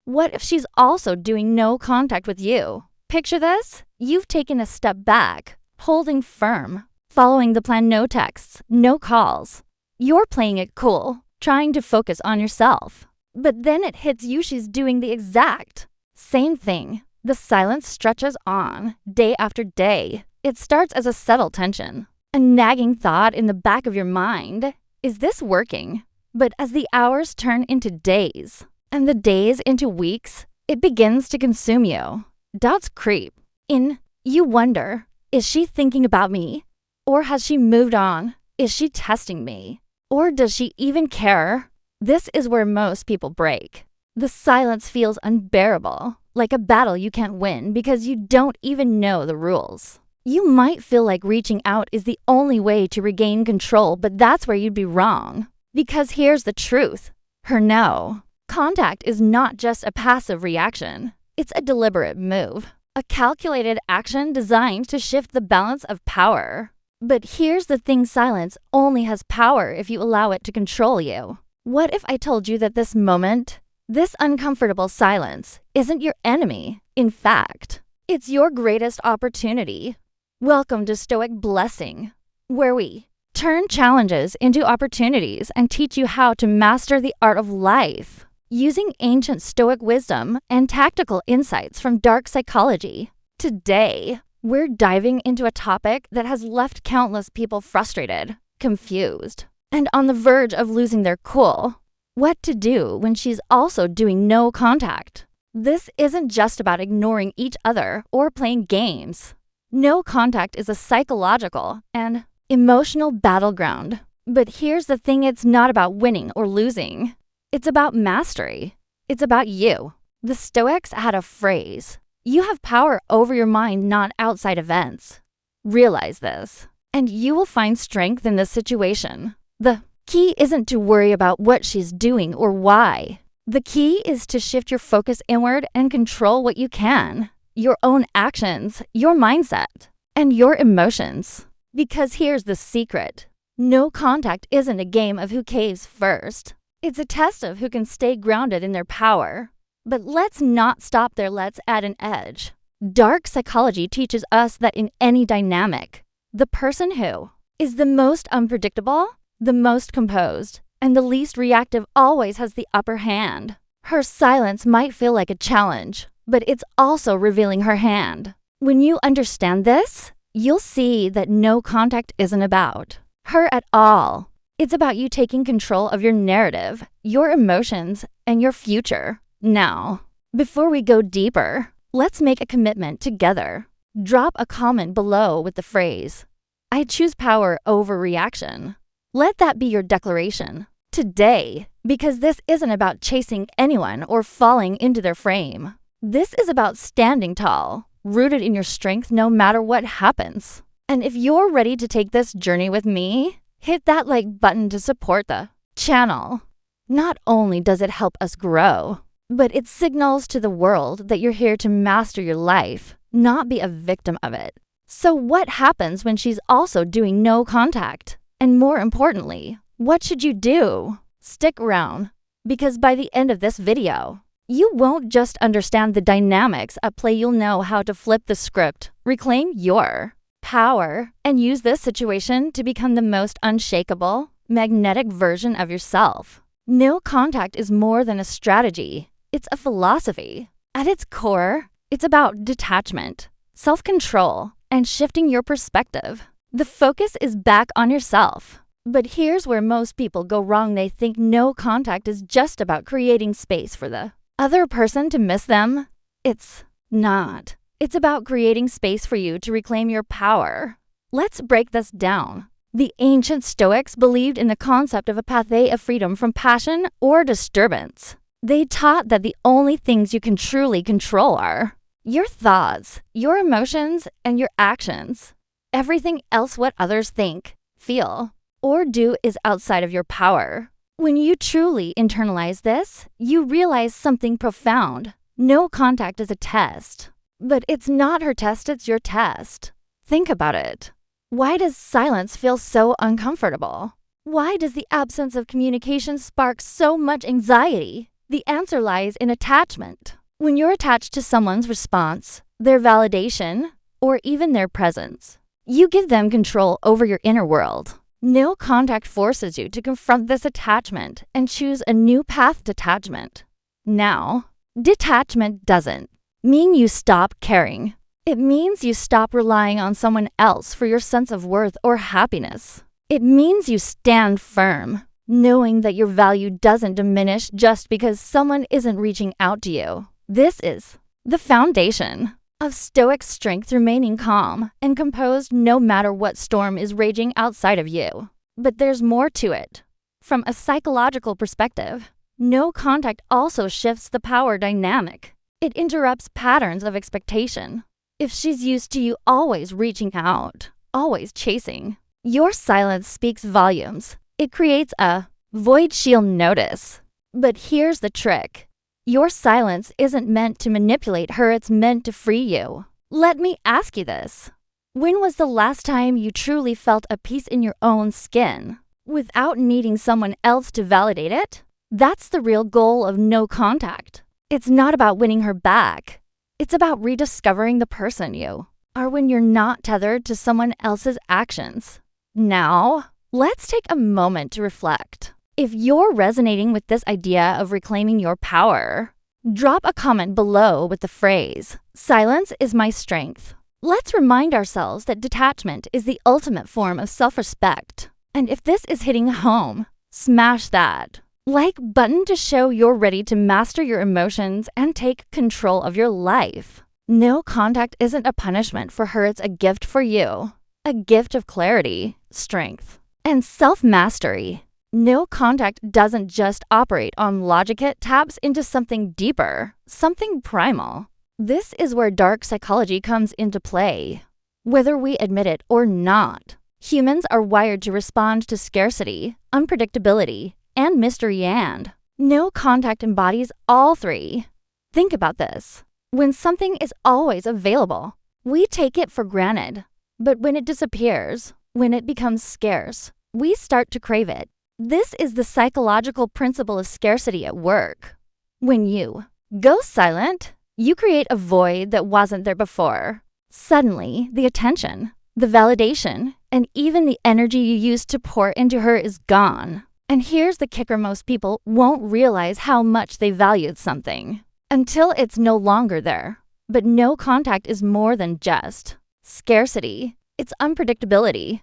What if she's also doing no contact with you? Picture this. You've taken a step back, holding firm, following the plan, no texts, no calls. You're playing it cool, trying to focus on yourself. But then it hits you, she's doing the exact same thing. The silence stretches on, day after day. It starts as a subtle tension, a nagging thought in the back of your mind. Is this working? But as the hours turn into days, and the days into weeks, it begins to consume you. Doubts creep in. You wonder, is she thinking about me? Or has she moved on? Is she testing me? Or does she even care? This is where most people break. The silence feels unbearable, like a battle you can't win because you don't even know the rules. You might feel like reaching out is the only way to regain control, but that's where you'd be wrong. Because here's the truth. Her no contact is not just a passive reaction. It's a deliberate move, a calculated action designed to shift the balance of power. But here's the thing, silence only has power if you allow it to control you. What if I told you that this moment, this uncomfortable silence, isn't your enemy? In fact, it's your greatest opportunity. Welcome to Stoic Blessing, where we turn challenges into opportunities and teach you how to master the art of life, using ancient Stoic wisdom and tactical insights from dark psychology. Today, we're diving into a topic that has left countless people frustrated, confused, and on the verge of losing their cool. What to do when she's also doing no contact. This isn't just about ignoring each other or playing games. No contact is a psychological and emotional battleground. But here's the thing, it's not about winning or losing. It's about mastery. It's about you. The Stoics had a phrase: you have power over your mind, not outside events. Realize this, and you will find strength in this situation. The key isn't to worry about what she's doing or why. The key is to shift your focus inward and control what you can. Your own actions, your mindset, and your emotions. Because here's the secret. No contact isn't a game of who caves first. It's a test of who can stay grounded in their power. But let's not stop there, let's add an edge. Dark psychology teaches us that in any dynamic, the person who is the most unpredictable, the most composed, and the least reactive always has the upper hand. Her silence might feel like a challenge, but it's also revealing her hand. When you understand this, you'll see that no contact isn't about her at all. It's about you taking control of your narrative, your emotions, and your future. Now, before we go deeper, let's make a commitment together. Drop a comment below with the phrase, I choose power over reaction. Let that be your declaration today, because this isn't about chasing anyone or falling into their frame. This is about standing tall, rooted in your strength no matter what happens. And if you're ready to take this journey with me, hit that like button to support the channel. Not only does it help us grow, but it signals to the world that you're here to master your life, not be a victim of it. So what happens when she's also doing no contact? And more importantly, what should you do? Stick around, because by the end of this video, you won't just understand the dynamics at play, you'll know how to flip the script, reclaim your power, and use this situation to become the most unshakable, magnetic version of yourself. No contact is more than a strategy. It's a philosophy. At its core, it's about detachment, self-control, and shifting your perspective. The focus is back on yourself. But here's where most people go wrong. They think no contact is just about creating space for the other person to miss them. It's not. It's about creating space for you to reclaim your power. Let's break this down. The ancient Stoics believed in the concept of a pathé of freedom from passion or disturbance. They taught that the only things you can truly control are your thoughts, your emotions, and your actions. Everything else, what others think, feel, or do, is outside of your power. When you truly internalize this, you realize something profound. No contact is a test. But it's not her test, it's your test. Think about it. Why does silence feel so uncomfortable? Why does the absence of communication spark so much anxiety? The answer lies in attachment. When you're attached to someone's response, their validation, or even their presence, you give them control over your inner world. No contact forces you to confront this attachment and choose a new path to detachment. Now, detachment doesn't mean you stop caring. It means you stop relying on someone else for your sense of worth or happiness. It means you stand firm, knowing that your value doesn't diminish just because someone isn't reaching out to you. This is the foundation of stoic strength, remaining calm and composed no matter what storm is raging outside of you. But there's more to it. From a psychological perspective, no contact also shifts the power dynamic. It interrupts patterns of expectation. If she's used to you always reaching out, always chasing, your silence speaks volumes. It creates a void she'll notice. But here's the trick. Your silence isn't meant to manipulate her, it's meant to free you. Let me ask you this. When was the last time you truly felt a peace in your own skin, without needing someone else to validate it? That's the real goal of no contact. It's not about winning her back. It's about rediscovering the person you are when you're not tethered to someone else's actions. Now, let's take a moment to reflect. If you're resonating with this idea of reclaiming your power, drop a comment below with the phrase, "Silence is my strength." Let's remind ourselves that detachment is the ultimate form of self-respect. And if this is hitting home, smash that like button to show you're ready to master your emotions and take control of your life. No contact isn't a punishment for her, it's a gift for you. A gift of clarity, strength, and self-mastery. No contact doesn't just operate on logic, it taps into something deeper, something primal. This is where dark psychology comes into play. Whether we admit it or not, humans are wired to respond to scarcity, unpredictability, and mystery, and no contact embodies all three. Think about this. When something is always available, we take it for granted. But when it disappears, when it becomes scarce, we start to crave it. This is the psychological principle of scarcity at work. When you go silent, you create a void that wasn't there before. Suddenly, the attention, the validation, and even the energy you used to pour into her is gone. And here's the kicker: most people won't realize how much they valued something until it's no longer there. But no contact is more than just scarcity. It's unpredictability.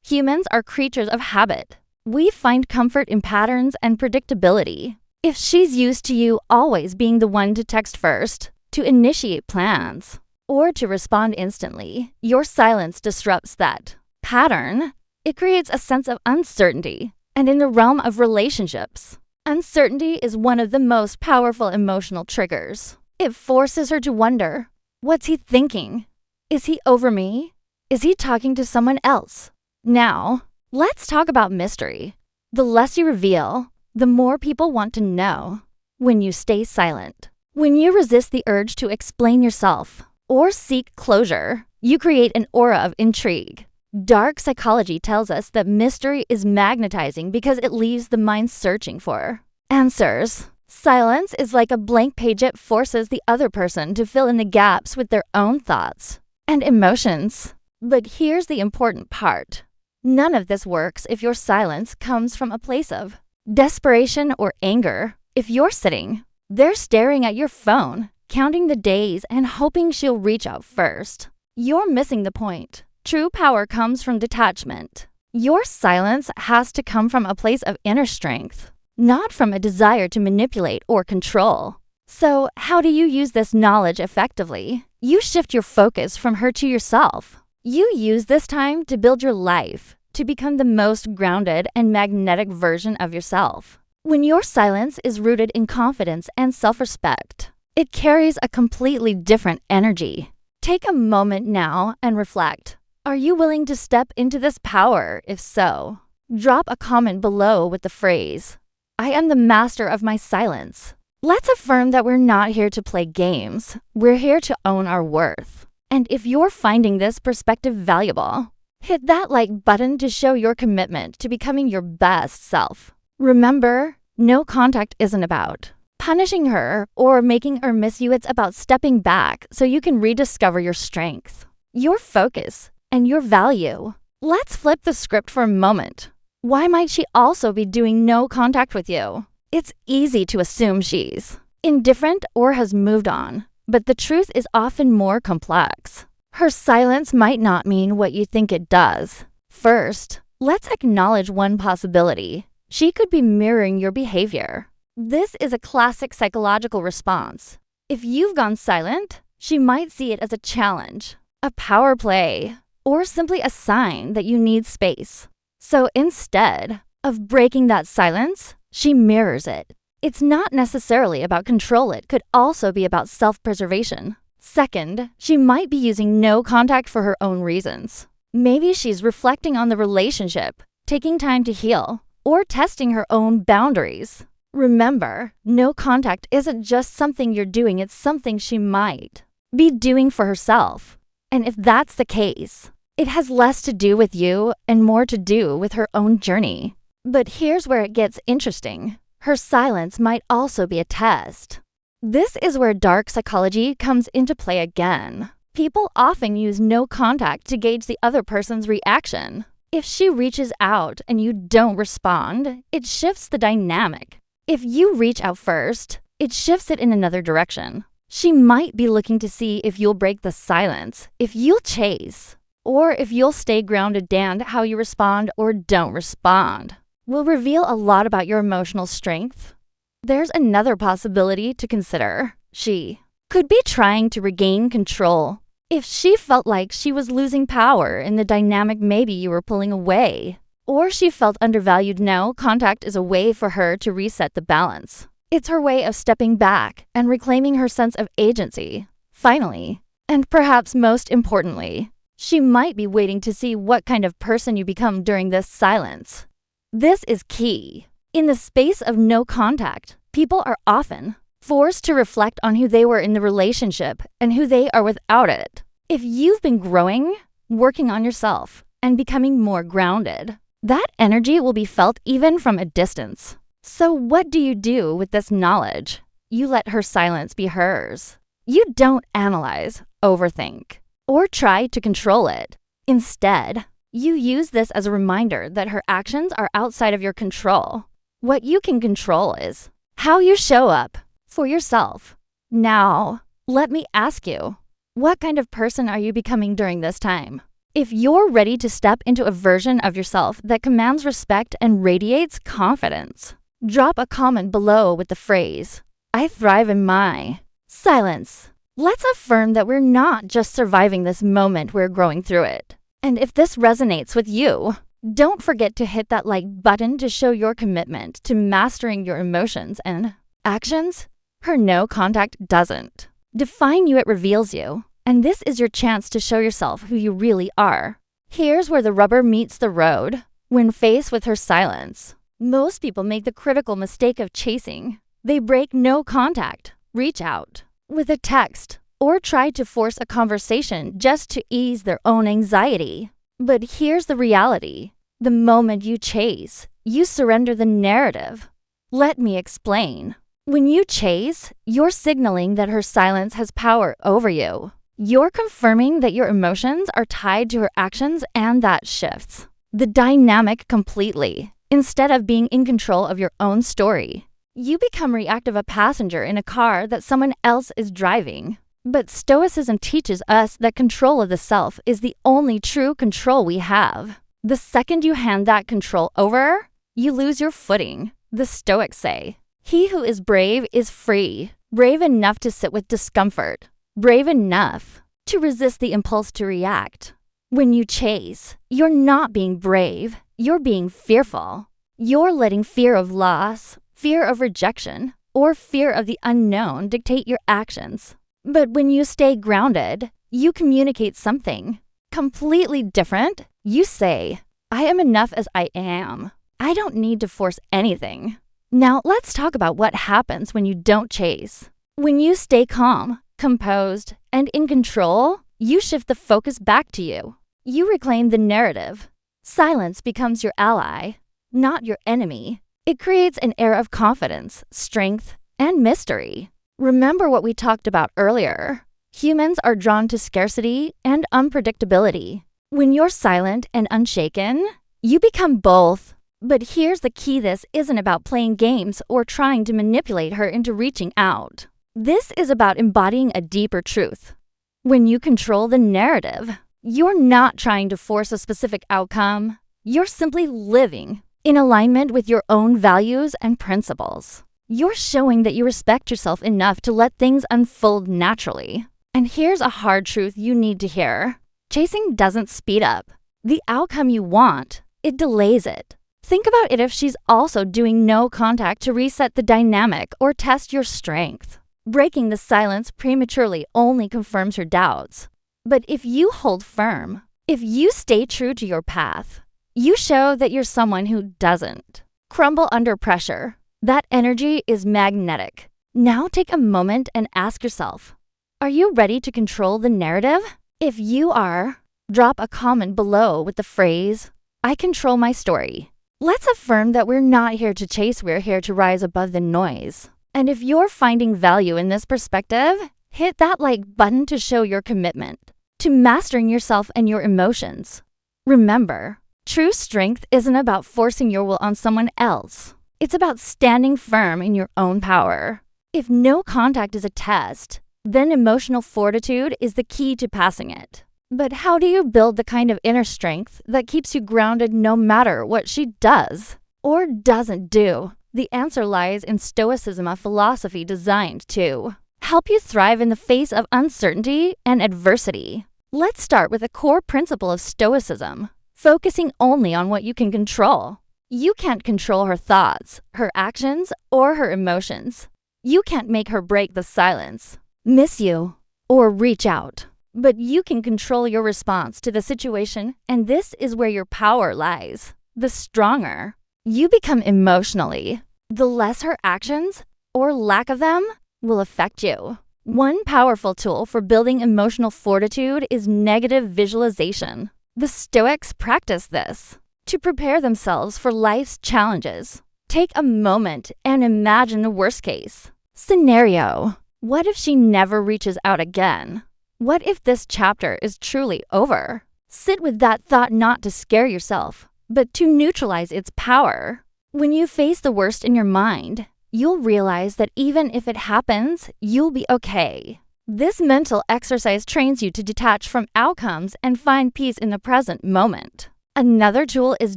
Humans are creatures of habit. We find comfort in patterns and predictability. If she's used to you always being the one to text first, to initiate plans, or to respond instantly, your silence disrupts that pattern. It creates a sense of uncertainty. And in the realm of relationships, uncertainty is one of the most powerful emotional triggers. It forces her to wonder, what's he thinking? Is he over me? Is he talking to someone else? Now, let's talk about mystery. The less you reveal, the more people want to know. When you stay silent, when you resist the urge to explain yourself or seek closure, you create an aura of intrigue. Dark psychology tells us that mystery is magnetizing because it leaves the mind searching for answers. Silence is like a blank page. It forces the other person to fill in the gaps with their own thoughts and emotions. But here's the important part. None of this works if your silence comes from a place of desperation or anger. If you're sitting there staring at your phone, counting the days and hoping she'll reach out first, you're missing the point. True power comes from detachment. Your silence has to come from a place of inner strength, not from a desire to manipulate or control. So, how do you use this knowledge effectively? You shift your focus from her to yourself. You use this time to build your life, to become the most grounded and magnetic version of yourself. When your silence is rooted in confidence and self-respect, it carries a completely different energy. Take a moment now and reflect. Are you willing to step into this power? If so, drop a comment below with the phrase, "I am the master of my silence." Let's affirm that we're not here to play games. We're here to own our worth. And if you're finding this perspective valuable, hit that like button to show your commitment to becoming your best self. Remember, no contact isn't about punishing her or making her miss you. It's about stepping back so you can rediscover your strength, your focus, and your value. Let's flip the script for a moment. Why might she also be doing no contact with you? It's easy to assume she's indifferent or has moved on, but the truth is often more complex. Her silence might not mean what you think it does. First, let's acknowledge one possibility. She could be mirroring your behavior. This is a classic psychological response. If you've gone silent, she might see it as a challenge, a power play, or simply a sign that you need space. So instead of breaking that silence, she mirrors it. It's not necessarily about control. It could also be about self-preservation. Second, she might be using no contact for her own reasons. Maybe she's reflecting on the relationship, taking time to heal, or testing her own boundaries. Remember, no contact isn't just something you're doing, it's something she might be doing for herself. And if that's the case, it has less to do with you and more to do with her own journey. But here's where it gets interesting. Her silence might also be a test. This is where dark psychology comes into play again. People often use no contact to gauge the other person's reaction. If she reaches out and you don't respond, it shifts the dynamic. If you reach out first, it shifts it in another direction. She might be looking to see if you'll break the silence, if you'll chase, or if you'll stay grounded. And how you respond or don't respond will reveal a lot about your emotional strength. There's another possibility to consider. She could be trying to regain control. If she felt like she was losing power in the dynamic, maybe you were pulling away. Or she felt undervalued. No contact is a way for her to reset the balance. It's her way of stepping back and reclaiming her sense of agency. Finally, and perhaps most importantly, she might be waiting to see what kind of person you become during this silence. This is key. In the space of no contact, people are often forced to reflect on who they were in the relationship and who they are without it. If you've been growing, working on yourself, and becoming more grounded, that energy will be felt even from a distance. So what do you do with this knowledge? You let her silence be hers. You don't analyze, overthink, or try to control it. Instead, you use this as a reminder that her actions are outside of your control. What you can control is how you show up for yourself. Now, let me ask you, what kind of person are you becoming during this time? If you're ready to step into a version of yourself that commands respect and radiates confidence, drop a comment below with the phrase, "I thrive in my silence." Let's affirm that we're not just surviving this moment, we're growing through it. And if this resonates with you, don't forget to hit that like button to show your commitment to mastering your emotions and actions. Her no contact doesn't define you, it reveals you. And this is your chance to show yourself who you really are. Here's where the rubber meets the road. When faced with her silence, most people make the critical mistake of chasing. They break no contact, reach out with a text, or try to force a conversation just to ease their own anxiety. But here's the reality. The moment you chase, you surrender the narrative. Let me explain. When you chase, you're signaling that her silence has power over you. You're confirming that your emotions are tied to her actions, and that shifts the dynamic completely. Instead of being in control of your own story, you become reactive, a passenger in a car that someone else is driving. But Stoicism teaches us that control of the self is the only true control we have. The second you hand that control over, you lose your footing. The Stoics say, "He who is brave is free, brave enough to sit with discomfort, brave enough to resist the impulse to react." When you chase, you're not being brave, you're being fearful. You're letting fear of loss, fear of rejection, or fear of the unknown dictate your actions. But when you stay grounded, you communicate something completely different. You say, "I am enough as I am. I don't need to force anything." Now let's talk about what happens when you don't chase. When you stay calm, composed, and in control, you shift the focus back to you. You reclaim the narrative. Silence becomes your ally, not your enemy. It creates an air of confidence, strength, and mystery. Remember what we talked about earlier. Humans are drawn to scarcity and unpredictability. When you're silent and unshaken, you become both. But here's the key: this isn't about playing games or trying to manipulate her into reaching out. This is about embodying a deeper truth. When you control the narrative, you're not trying to force a specific outcome. You're simply living in alignment with your own values and principles. You're showing that you respect yourself enough to let things unfold naturally. And here's a hard truth you need to hear. Chasing doesn't speed up the outcome you want, it delays it. Think about it if she's also doing no contact to reset the dynamic or test your strength. Breaking the silence prematurely only confirms her doubts. But if you hold firm, if you stay true to your path, you show that you're someone who doesn't crumble under pressure. That energy is magnetic. Now take a moment and ask yourself, are you ready to control the narrative? If you are, drop a comment below with the phrase, I control my story. Let's affirm that we're not here to chase, we're here to rise above the noise. And if you're finding value in this perspective, hit that like button to show your commitment to mastering yourself and your emotions. Remember, true strength isn't about forcing your will on someone else. It's about standing firm in your own power. If no contact is a test, then emotional fortitude is the key to passing it. But how do you build the kind of inner strength that keeps you grounded no matter what she does or doesn't do? The answer lies in stoicism, a philosophy designed to help you thrive in the face of uncertainty and adversity. Let's start with a core principle of stoicism, focusing only on what you can control. You can't control her thoughts, her actions, or her emotions. You can't make her break the silence, miss you, or reach out. But you can control your response to the situation, and this is where your power lies. The stronger you become emotionally, the less her actions, or lack of them, will affect you. One powerful tool for building emotional fortitude is negative visualization. The Stoics practice this to prepare themselves for life's challenges. Take a moment and imagine the worst case scenario. What if she never reaches out again? What if this chapter is truly over? Sit with that thought, not to scare yourself, but to neutralize its power. When you face the worst in your mind, you'll realize that even if it happens, you'll be okay. This mental exercise trains you to detach from outcomes and find peace in the present moment. Another tool is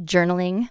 journaling.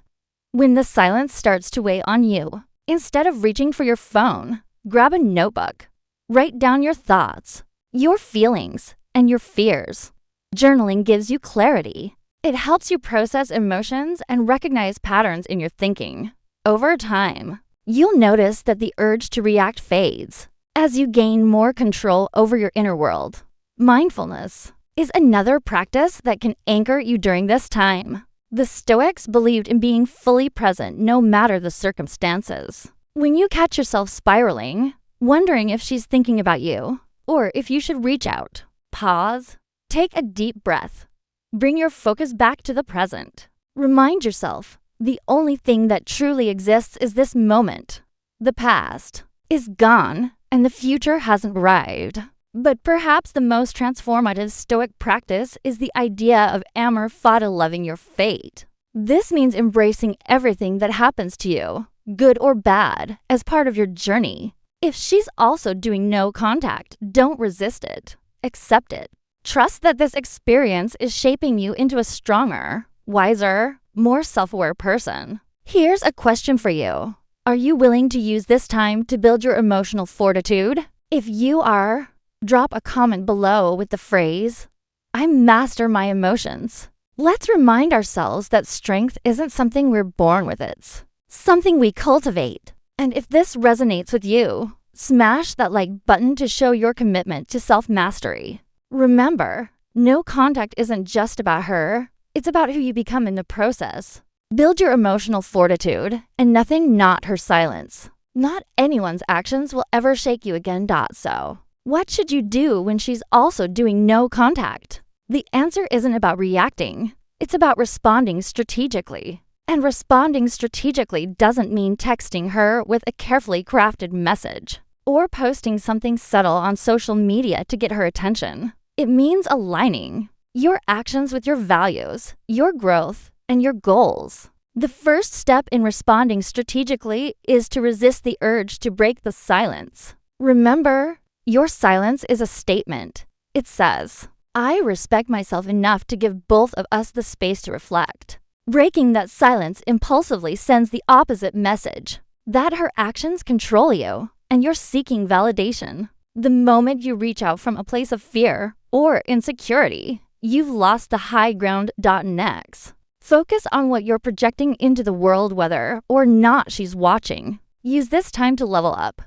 When the silence starts to weigh on you, instead of reaching for your phone, grab a notebook. Write down your thoughts, your feelings, and your fears. Journaling gives you clarity. It helps you process emotions and recognize patterns in your thinking. Over time, you'll notice that the urge to react fades as you gain more control over your inner world. Mindfulness is another practice that can anchor you during this time. The Stoics believed in being fully present no matter the circumstances. When you catch yourself spiraling, wondering if she's thinking about you, or if you should reach out, pause, take a deep breath. Bring your focus back to the present. Remind yourself, the only thing that truly exists is this moment. The past is gone, and the future hasn't arrived. But perhaps the most transformative Stoic practice is the idea of amor, Fati, loving your fate. This means embracing everything that happens to you, good or bad, as part of your journey. If she's also doing no contact, don't resist it. Accept it. Trust that this experience is shaping you into a stronger, wiser, more self-aware person. Here's a question for you. Are you willing to use this time to build your emotional fortitude? If you are, drop a comment below with the phrase, I master my emotions. Let's remind ourselves that strength isn't something we're born with, it's something we cultivate. And if this resonates with you, smash that like button to show your commitment to self-mastery. Remember, no contact isn't just about her, it's about who you become in the process. Build your emotional fortitude, and nothing, not her silence. Not anyone's actions will ever shake you again. So, what should you do when she's also doing no contact? The answer isn't about reacting, it's about responding strategically. And responding strategically doesn't mean texting her with a carefully crafted message or posting something subtle on social media to get her attention. It means aligning your actions with your values, your growth, and your goals. The first step in responding strategically is to resist the urge to break the silence. Remember, your silence is a statement. It says, I respect myself enough to give both of us the space to reflect. Breaking that silence impulsively sends the opposite message, that her actions control you and you're seeking validation. The moment you reach out from a place of fear or insecurity, you've lost the high ground. Next, focus on what you're projecting into the world, whether or not she's watching. Use this time to level up.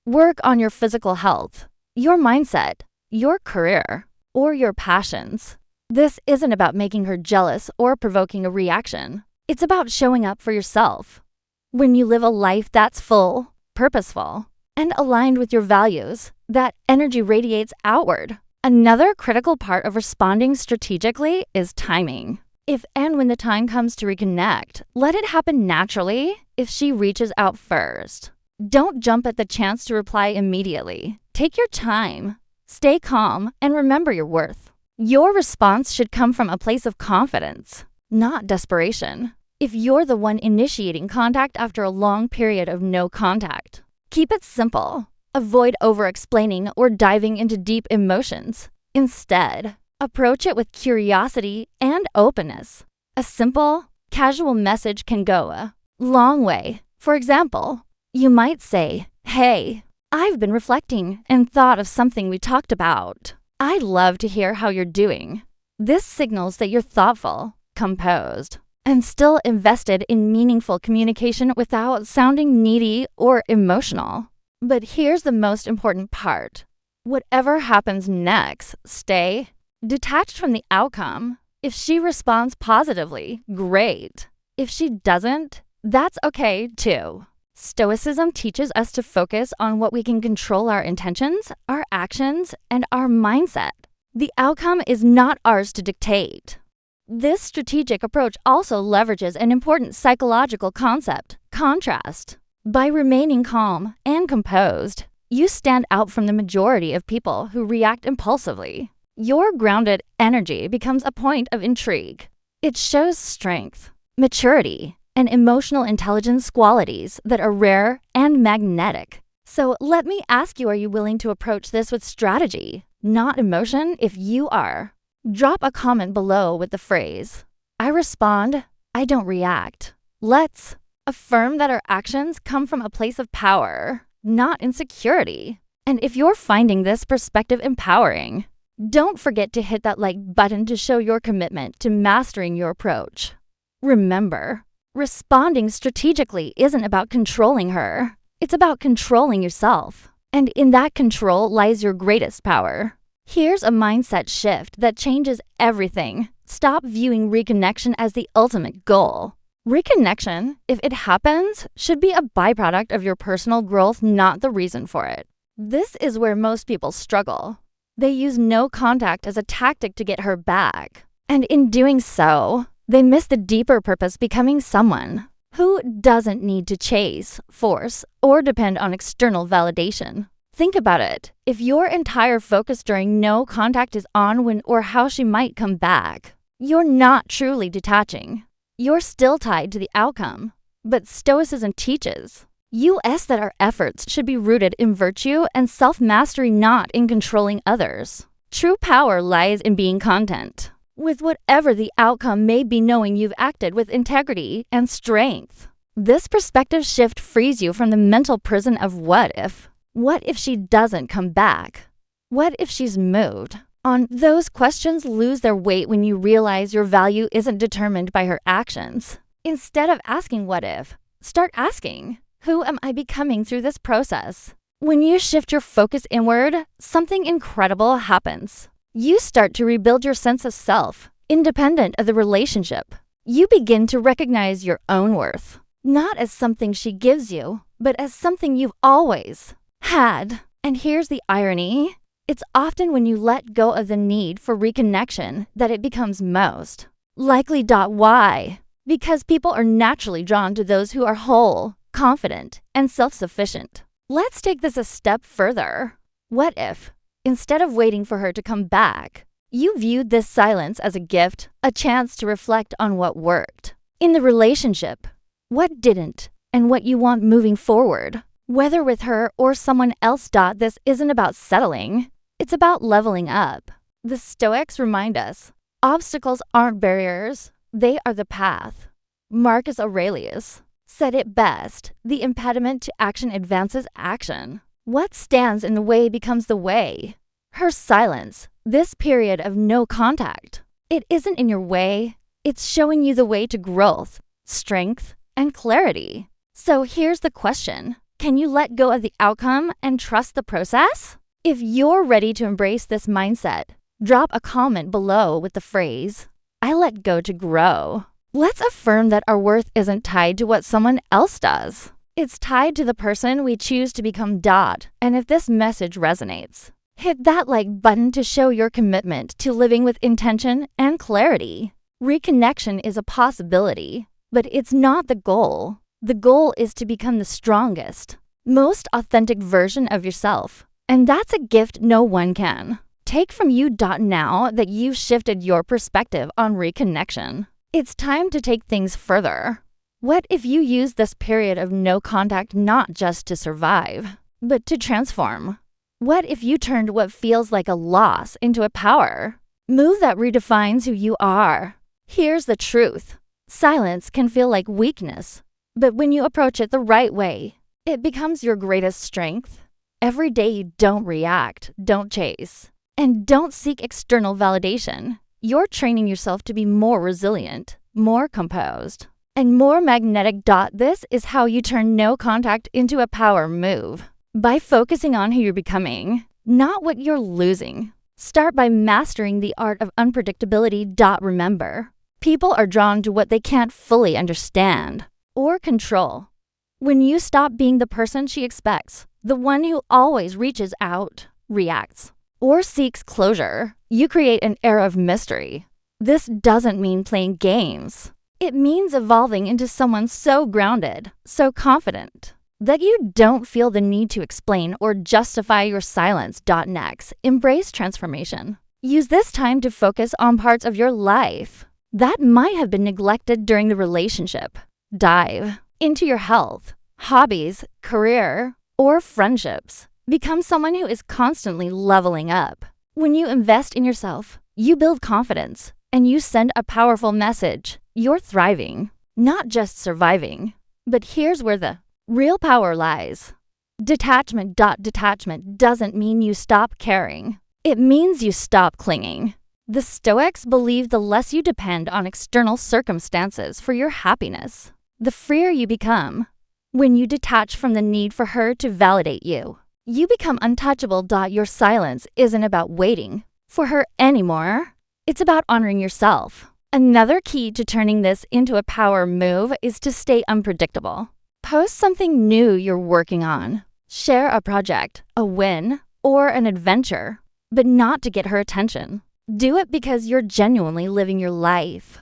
Work on your physical health, your mindset, your career, or your passions. This isn't about making her jealous or provoking a reaction. It's about showing up for yourself. When you live a life that's full, purposeful, and aligned with your values, that energy radiates outward. Another critical part of responding strategically is timing. If and when the time comes to reconnect, let it happen naturally if she reaches out first. Don't jump at the chance to reply immediately. Take your time. Stay calm and remember your worth. Your response should come from a place of confidence, not desperation. If you're the one initiating contact after a long period of no contact, keep it simple. Avoid over-explaining or diving into deep emotions. Instead, approach it with curiosity and openness. A simple, casual message can go a long way. For example, you might say, Hey, I've been reflecting and thought of something we talked about. I'd love to hear how you're doing. This signals that you're thoughtful, composed, and still invested in meaningful communication without sounding needy or emotional. But here's the most important part. Whatever happens next, stay detached from the outcome. If she responds positively, great. If she doesn't, that's okay too. Stoicism teaches us to focus on what we can control: our intentions, our actions, and our mindset. The outcome is not ours to dictate. This strategic approach also leverages an important psychological concept, contrast. By remaining calm and composed, you stand out from the majority of people who react impulsively. Your grounded energy becomes a point of intrigue. It shows strength, maturity, and emotional intelligence, qualities that are rare and magnetic. So let me ask you, are you willing to approach this with strategy, not emotion? If you are, drop a comment below with the phrase, I respond, I don't react. Let's affirm that our actions come from a place of power, not insecurity. And if you're finding this perspective empowering, don't forget to hit that like button to show your commitment to mastering your approach. Remember, responding strategically isn't about controlling her. It's about controlling yourself. And in that control lies your greatest power. Here's a mindset shift that changes everything. Stop viewing reconnection as the ultimate goal. Reconnection, if it happens, should be a byproduct of your personal growth, not the reason for it. This is where most people struggle. They use no contact as a tactic to get her back. And in doing so, they miss the deeper purpose: becoming someone who doesn't need to chase, force, or depend on external validation. Think about it. If your entire focus during no contact is on when or how she might come back, you're not truly detaching. You're still tied to the outcome. But Stoicism teaches us that our efforts should be rooted in virtue and self-mastery, not in controlling others. True power lies in being content with whatever the outcome may be, knowing you've acted with integrity and strength. This perspective shift frees you from the mental prison of what if. What if she doesn't come back? What if she's moved on? Those questions lose their weight when you realize your value isn't determined by her actions. Instead of asking what if, start asking, who am I becoming through this process? When you shift your focus inward, something incredible happens. You start to rebuild your sense of self, independent of the relationship. You begin to recognize your own worth, not as something she gives you, but as something you've always had. And here's the irony. It's often when you let go of the need for reconnection that it becomes most likely. Why? Because people are naturally drawn to those who are whole, confident, and self-sufficient. Let's take this a step further. What if, instead of waiting for her to come back, you viewed this silence as a gift, a chance to reflect on what worked in the relationship, what didn't, and what you want moving forward? Whether with her or someone else. This isn't about settling, it's about leveling up. The Stoics remind us, obstacles aren't barriers, they are the path. Marcus Aurelius said it best, the impediment to action advances action. What stands in the way becomes the way. Her silence, this period of no contact, it isn't in your way, it's showing you the way to growth, strength, and clarity. So here's the question. Can you let go of the outcome and trust the process? If you're ready to embrace this mindset, drop a comment below with the phrase, "I let go to grow." Let's affirm that our worth isn't tied to what someone else does. It's tied to the person we choose to become. And if this message resonates, hit that like button to show your commitment to living with intention and clarity. Reconnection is a possibility, but it's not the goal. The goal is to become the strongest, most authentic version of yourself. And that's a gift no one can take from you. Now that you've shifted your perspective on reconnection, it's time to take things further. What if you use this period of no contact not just to survive, but to transform? What if you turned what feels like a loss into a power? Move that redefines who you are. Here's the truth. Silence can feel like weakness, but when you approach it the right way, it becomes your greatest strength. Every day you don't react, don't chase, and don't seek external validation. You're training yourself to be more resilient, more composed, and more magnetic. This is how you turn no contact into a power move. By focusing on who you're becoming, not what you're losing. Start by mastering the art of unpredictability. Remember, people are drawn to what they can't fully understand or control. When you stop being the person she expects, the one who always reaches out, reacts, or seeks closure, you create an air of mystery. This doesn't mean playing games. It means evolving into someone so grounded, so confident, that you don't feel the need to explain or justify your silence. Next, embrace transformation. Use this time to focus on parts of your life that might have been neglected during the relationship. Dive into your health, hobbies, career, or friendships. Become someone who is constantly leveling up. When you invest in yourself, you build confidence, and you send a powerful message. You're thriving, not just surviving. But here's where the real power lies. Detachment. Detachment doesn't mean you stop caring. It means you stop clinging. The Stoics believe the less you depend on external circumstances for your happiness, the freer you become. When you detach from the need for her to validate you, you become untouchable. Your silence isn't about waiting for her anymore. It's about honoring yourself. Another key to turning this into a power move is to stay unpredictable. Post something new you're working on. Share a project, a win, or an adventure, but not to get her attention. Do it because you're genuinely living your life.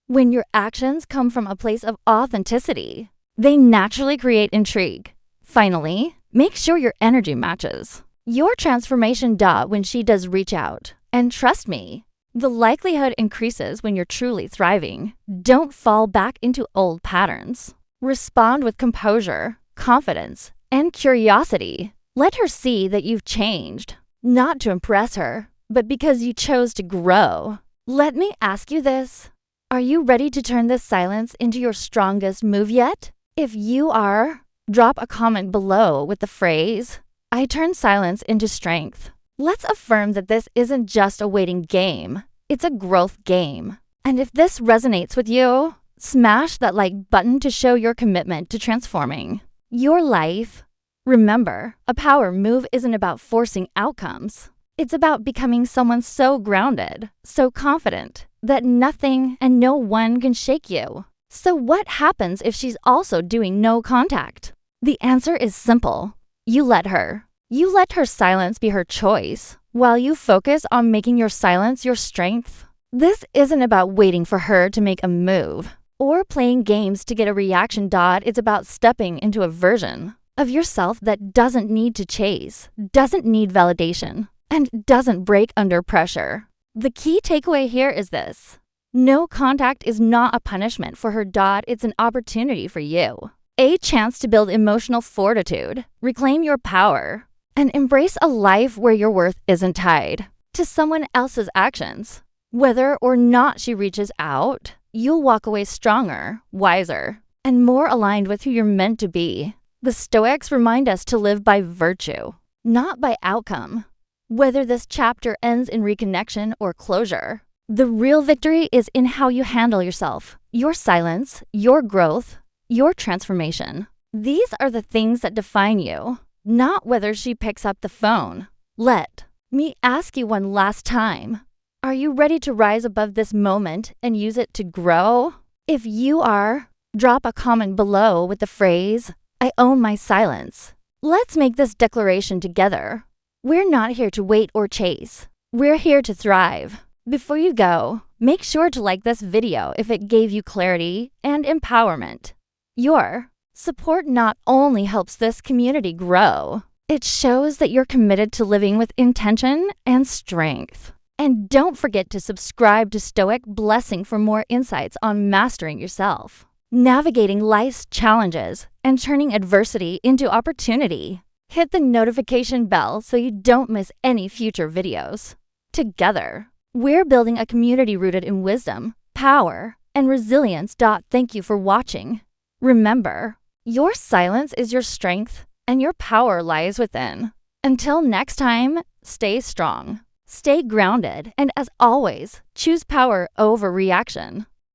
When your actions come from a place of authenticity, they naturally create intrigue. Finally, make sure your energy matches your transformation. When she does reach out, and trust me, the likelihood increases when you're truly thriving. Don't fall back into old patterns. Respond with composure, confidence, and curiosity. Let her see that you've changed, not to impress her, but because you chose to grow. Let me ask you this. Are you ready to turn this silence into your strongest move yet? If you are, drop a comment below with the phrase, "I turn silence into strength." Let's affirm that this isn't just a waiting game. It's a growth game. And if this resonates with you, smash that like button to show your commitment to transforming your life. Remember, a power move isn't about forcing outcomes. It's about becoming someone so grounded, so confident, that nothing and no one can shake you. So what happens if she's also doing no contact? The answer is simple. You let her. You let her silence be her choice, while you focus on making your silence your strength. This isn't about waiting for her to make a move. or playing games to get a reaction. It's about stepping into a version of yourself that doesn't need to chase, doesn't need validation, and doesn't break under pressure. The key takeaway here is this: no contact is not a punishment for her. It's an opportunity for you. A chance to build emotional fortitude, reclaim your power, and embrace a life where your worth isn't tied to someone else's actions. Whether or not she reaches out, you'll walk away stronger, wiser, and more aligned with who you're meant to be. The Stoics remind us to live by virtue, not by outcome. Whether this chapter ends in reconnection or closure, the real victory is in how you handle yourself, your silence, your growth, your transformation. These are the things that define you, not whether she picks up the phone. Let me ask you one last time. Are you ready to rise above this moment and use it to grow? If you are, drop a comment below with the phrase, "I own my silence." Let's make this declaration together. We're not here to wait or chase. We're here to thrive. Before you go, make sure to like this video if it gave you clarity and empowerment. Your support not only helps this community grow, it shows that you're committed to living with intention and strength. And don't forget to subscribe to Stoic Blessing for more insights on mastering yourself, navigating life's challenges, and turning adversity into opportunity. Hit the notification bell so you don't miss any future videos. Together, we're building a community rooted in wisdom, power, and resilience. Thank you for watching. Remember, your silence is your strength, and your power lies within. Until next time, stay strong. Stay grounded, and as always, choose power over reaction.